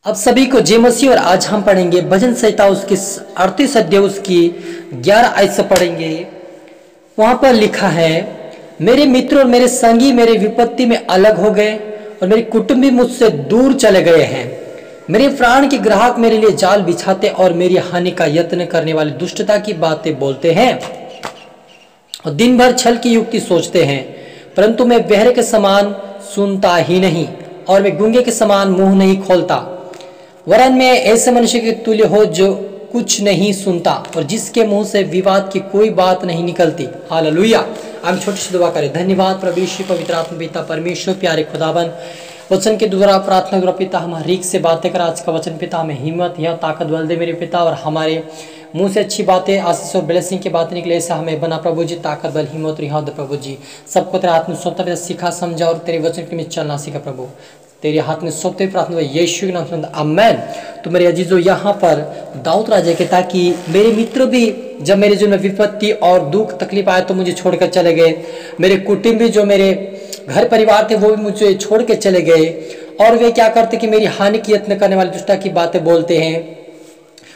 अब सभी को जय मसीह। और आज हम पढ़ेंगे भजन संहिता उसकी 38 अध्याय उसकी 11 आयत से पढ़ेंगे। वहां पर लिखा है, मेरे मित्र और मेरे संगी मेरे विपत्ति में अलग हो गए और मेरे कुटुंबी मुझसे दूर चले गए हैं। मेरे प्राण के ग्राहक मेरे लिए जाल बिछाते और मेरी हानि का यत्न करने वाले दुष्टता की बातें बोलते हैं और दिन भर छल की युक्ति सोचते हैं। परंतु मैं बहरे के समान सुनता ही नहीं और मैं गूंगे के समान मुंह नहीं खोलता, वरन मैं ऐसे मनुष्य के तुल्य हो जो कुछ नहीं सुनता और जिसके मुंह से विवाद की कोई बात नहीं निकलती। हालेलुया। हम छोटी सी दुआ करें। धन्यवाद प्रभु यीशु पवित्र आत्मा पिता परमेश्वर, प्यारे खुदावन, वचन के द्वारा प्रार्थना द्वारा पिता हम हरीक से बातें कर। आज का वचन पिता हमें हिम्मत या ताकत बल दे मेरे पिता, और हमारे मुंह से अच्छी बातें आशीष और ब्लेसिंग की बातें निकले, ऐसा हमें बना प्रभु जी। ताकत बल हिम्मत रिहा दे प्रभु जी। सबको तेरे हाथ में सौंपता सीखा समझा और तेरे वचन के में चलना सीखा प्रभु। तेरे हाथ में सौंपते प्रार्थना यीशु के नाम से आमेन। तो मेरे अजीजों, यहाँ पर दाऊद राजा कहता कि मेरे मित्र भी जब मेरे जीवन में विपत्ति और दुख तकलीफ आए तो मुझे छोड़कर चले गए। मेरे कुटुंबी जो मेरे घर परिवार थे वो भी मुझे छोड़ के चले गए, और वे क्या करते कि मेरी हानि की यत्न करने वाली दुष्टता की बातें बोलते हैं।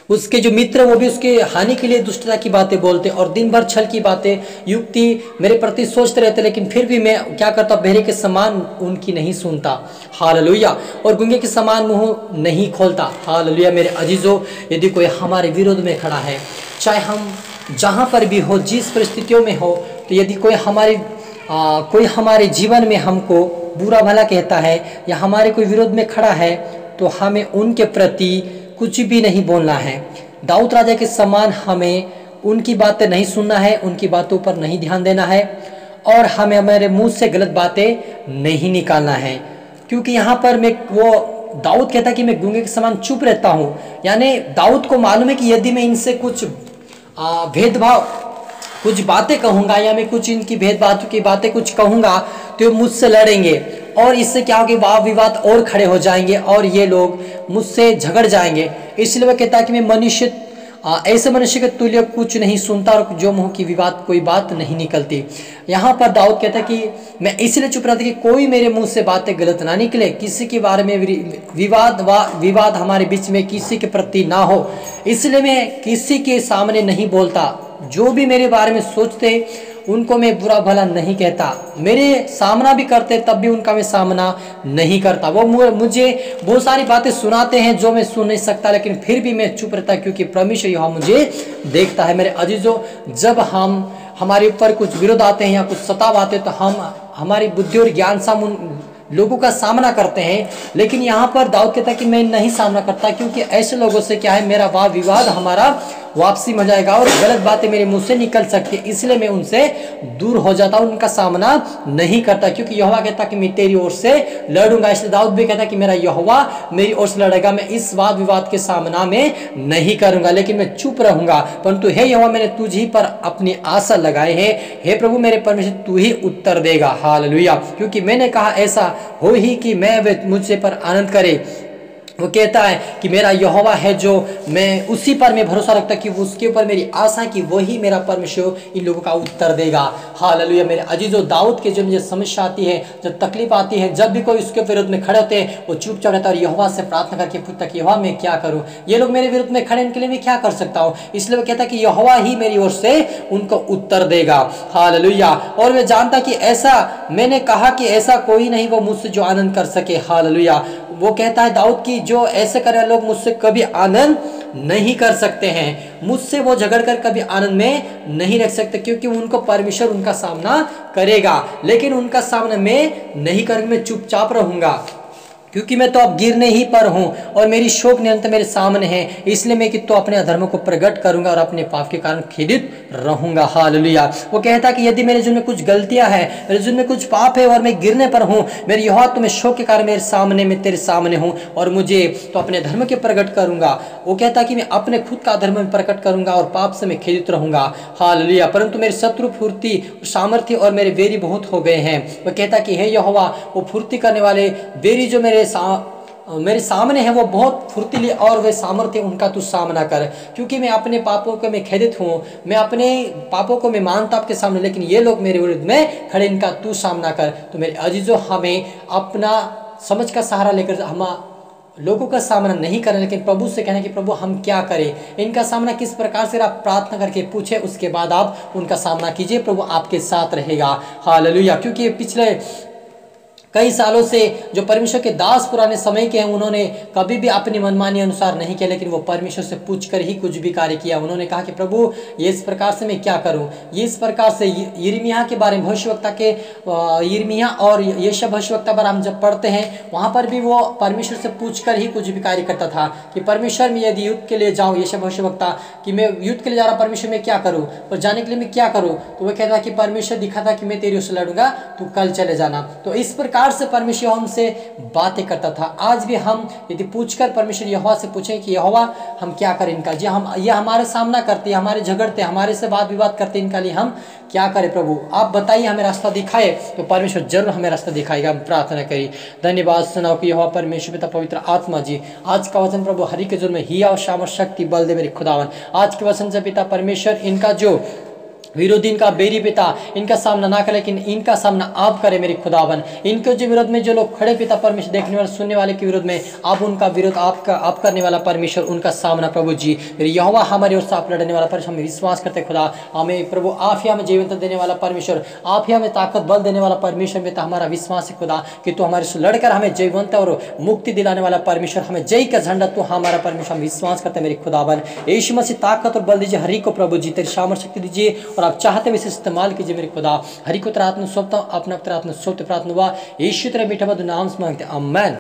उसके जो मित्र वो भी उसके हानि के लिए दुष्टता की बातें बोलते और दिन भर छल की बातें युक्ति मेरे प्रति सोचते रहते, लेकिन फिर भी मैं क्या करता, बहरे के समान उनकी नहीं सुनता। हालेलुया। और गूंगे के समान मुंह नहीं खोलता। हालेलुया। मेरे अजीजों, यदि कोई हमारे विरोध में खड़ा है, चाहे हम जहाँ पर भी हो, जिस परिस्थितियों में हो, तो यदि कोई हमारे जीवन में हमको बुरा भला कहता है या हमारे कोई विरोध में खड़ा है, तो हमें उनके प्रति कुछ भी नहीं बोलना है। दाऊद राजा के समान हमें उनकी बातें नहीं सुनना है, उनकी बातों पर नहीं ध्यान देना है, और हमें हमारे मुंह से गलत बातें नहीं निकालना है। क्योंकि यहाँ पर वो दाऊद कहता कि मैं गूंगे के समान चुप रहता हूँ। यानी दाऊद को मालूम है कि यदि मैं इनसे कुछ भेदभाव कुछ बातें कहूँगा या मैं कुछ इनकी भेदभाव की बातें कुछ कहूँगा तो मुझसे लड़ेंगे, और इससे क्या होगा, वाद विवाद और खड़े हो जाएंगे और ये लोग मुझसे झगड़ जाएंगे। इसलिए वह कहता है कि मैं ऐसे मनुष्य के तुल्य कुछ नहीं सुनता और जो मुंह की विवाद कोई बात नहीं निकलती। यहाँ पर दाऊद कहता है कि मैं इसलिए चुप रहता कि कोई मेरे मुंह से बातें गलत ना निकले, किसी के बारे में विवाद हमारे बीच में किसी के प्रति ना हो, इसलिए मैं किसी के सामने नहीं बोलता। जो भी मेरे बारे में सोचते उनको मैं बुरा भला नहीं कहता। मेरे सामना भी करते तब भी उनका मैं सामना नहीं करता। वो मुझे बहुत सारी बातें सुनाते हैं जो मैं सुन नहीं सकता, लेकिन फिर भी मैं चुप रहता क्योंकि परमेश्वर यहोवा मुझे देखता है। मेरे अजीजों, जब हमारे ऊपर कुछ विरोध आते हैं या कुछ सताव आते हैं तो हम हमारी बुद्धि और ज्ञान से उन लोगों का सामना करते हैं, लेकिन यहाँ पर दाऊद कहता है कि मैं नहीं सामना करता, क्योंकि ऐसे लोगों से क्या है, मेरा वाद विवाद हमारा वापसी में जाएगा और गलत बातें मेरे मुंह से निकल सकती है, इसलिए मैं उनसे दूर हो जाता हूँ, उनका सामना नहीं करता। क्योंकि यहोवा कहता कि मैं तेरी ओर से लड़ूंगा, इसलिए दाऊद भी कहता कि मेरा यहोवा मेरी ओर से लड़ेगा, मैं इस वाद विवाद के सामना में नहीं करूंगा, लेकिन मैं चुप रहूंगा। परंतु हे यहोवा, मैंने तुझ ही पर अपनी आशा लगाए है। हे प्रभु मेरे परमेश्वर, तू ही उत्तर देगा। हालेलुया। क्योंकि मैंने कहा ऐसा हो ही कि मैं मुझसे पर आनंद करे। वो कहता है कि मेरा यहोवा है जो मैं उसी पर मैं भरोसा रखता कि उसके ऊपर मेरी आशा कि वही मेरा परमेश्वर इन लोगों का उत्तर देगा। हालेलुया। मेरे अजीजों, दाऊद के जो मुझे समस्या आती है, जब तकलीफ आती है, जब भी कोई उसके विरुद्ध में खड़े होते हैं, वो चुपचाप रहता है और यहोवा से प्रार्थना करके पूछता कि यहोवा मैं क्या करूं, ये लोग मेरे विरुद्ध में खड़े, इनके लिए मैं क्या कर सकता हूँ। इसलिए वो कहता कि यहोवा ही मेरी ओर से उनको उत्तर देगा। हालेलुया। और मैं जानता कि ऐसा मैंने कहा कि ऐसा कोई नहीं वो मुझसे जो आनंद कर सके। हालेलुया। वो कहता है दाऊद की जो ऐसे करे लोग मुझसे कभी आनंद नहीं कर सकते हैं, मुझसे वो झगड़ कर कभी आनंद में नहीं रख सकते, क्योंकि उनको परमेश्वर उनका सामना करेगा, लेकिन उनका सामना मैं नहीं करूंगा, मैं चुपचाप रहूंगा, क्योंकि मैं तो अब गिरने ही पर हूं और मेरी शोक निरंतर मेरे सामने है। इसलिए मैं कि तो अपने अधर्मों को प्रकट करूंगा और अपने पाप के कारण खेदित रहूंगा। हालेलुया। वो कहता कि यदि मेरे जीवन में कुछ गलतियां हैं, मेरे जीवन में कुछ पाप है और मैं गिरने पर हूं, मेरे यहोवा तो मैं शोक के कारण मेरे सामने मैं तेरे सामने हूं और मुझे तो अपने धर्म के प्रकट करूंगा। वो कहता कि मैं अपने खुद का धर्म में प्रकट करूंगा और पाप से मैं खेदित रहूंगा। हालेलुया। परंतु मेरे शत्रु फुर्ती सामर्थ्य और मेरे वेरी बहुत हो गए हैं। वो कहता कि हे यहोवा, वो फुर्ती करने वाले वेरी जो मेरे सामने है वो बहुत फुर्तीली और वे सामर्थ्य उनका तू सामना कर, क्योंकि मैं अपने पापों को मैं खेदित हूँ, मैं अपने पापों को मैं मानता आपके सामने, लेकिन ये लोग मेरे विरुद्ध में खड़े, इनका तू सामना कर। तो मेरे अजीजों, हमें अपना समझ का सहारा लेकर हम लोगों का सामना नहीं करें, लेकिन प्रभु से कहना कि प्रभु हम क्या करें, इनका सामना किस प्रकार से आप प्रार्थना करके पूछे, उसके बाद आप उनका सामना कीजिए, प्रभु आपके साथ रहेगा। हालेलुया। क्योंकि पिछले कई सालों से जो परमेश्वर के दास पुराने समय के हैं, उन्होंने कभी भी अपनी मनमानी अनुसार नहीं किया, लेकिन वो परमेश्वर से पूछकर ही कुछ भी कार्य किया। उन्होंने कहा कि प्रभु ये इस प्रकार से मैं क्या करूं, ये इस प्रकार से यिर्मयाह के बारे में भविष्यवक्ता के यिर्मयाह और यशायाह भविष्यवक्ता पर हम जब पढ़ते हैं, वहाँ पर भी वो परमेश्वर से पूछकर ही कुछ भी कार्य करता था कि परमेश्वर मैं यदि युद्ध के लिए जाऊँ, यशायाह भविष्यवक्ता कि मैं युद्ध के लिए जा रहा, परमेश्वर मैं क्या करूँ और जाने के लिए मैं क्या करूँ, तो वह कहता कि परमेश्वर दिखाता कि मैं तेरी उससे लड़ूंगा, तू कल चले जाना। तो इस प्रकार से परमेश्वर हमसे बातें करता था। आज भी हम यदि पूछकर परमेश्वर यहोवा से पूछें कि यहोवा हम क्या करें इनका, जी हम ये हमारे सामना करते हैं, हमारे झगड़ते, हमारे से वाद विवाद करते, इनका लिए हम क्या करें, प्रभु आप बताइए, हमें रास्ता दिखाए। तो परमेश्वर जरूर हमें रास्ता दिखाएगा। हम प्रार्थना करी। धन्यवाद सुनाओ कि यहोवा परमेश्वर पिता पवित्र आत्मा जी, आज का वचन प्रभु हरि के जुर्म में हिया और शाम और शक्ति बल दे मेरे खुदावन। आज के वचन से पिता परमेश्वर इनका जो विरोधी, इनका बेरी पिता, इनका सामना ना करे, लेकिन इनका सामना आप करें मेरे खुदावन। इनके जो विरोध में जो लोग खड़े पिता परमेश्वर, देखने वाले सुनने वाले के विरोध में, आप उनका विरोध आप करने वाला परमेश्वर, उनका सामना प्रभु जी मेरे यहोवा हमारे ओर से आप लड़ने वाला परमेश्वर। हम विश्वास करते खुदा, हमें प्रभु आप ही हमें जीवंत देने वाला परमेश्वर, आप ही हमें ताकत बल देने वाला परमेश्वर। पिता हमारा विश्वास है खुदा कि तू हमारे से लड़कर हमें जीवंत और मुक्ति दिलाने वाला परमेश्वर, हमें जय का झंडा तू हमारा परमेश्वर। हम विश्वास करते हैं मेरे खुदावन। यीशु मसीह ताकत और बल दीजिए हरि को प्रभु जी, तेरी सामर्थ शक्ति दीजिए और आप चाहते हैं इस्तेमाल कीजिए मेरे खुदा। हरि को तेरा आत्मा सौंपता हूं, अपना तेरा आत्मा सौंपते प्रार्थना हुआ यीशु तेरे मीठा मधुर नाम से मांगते, आमीन।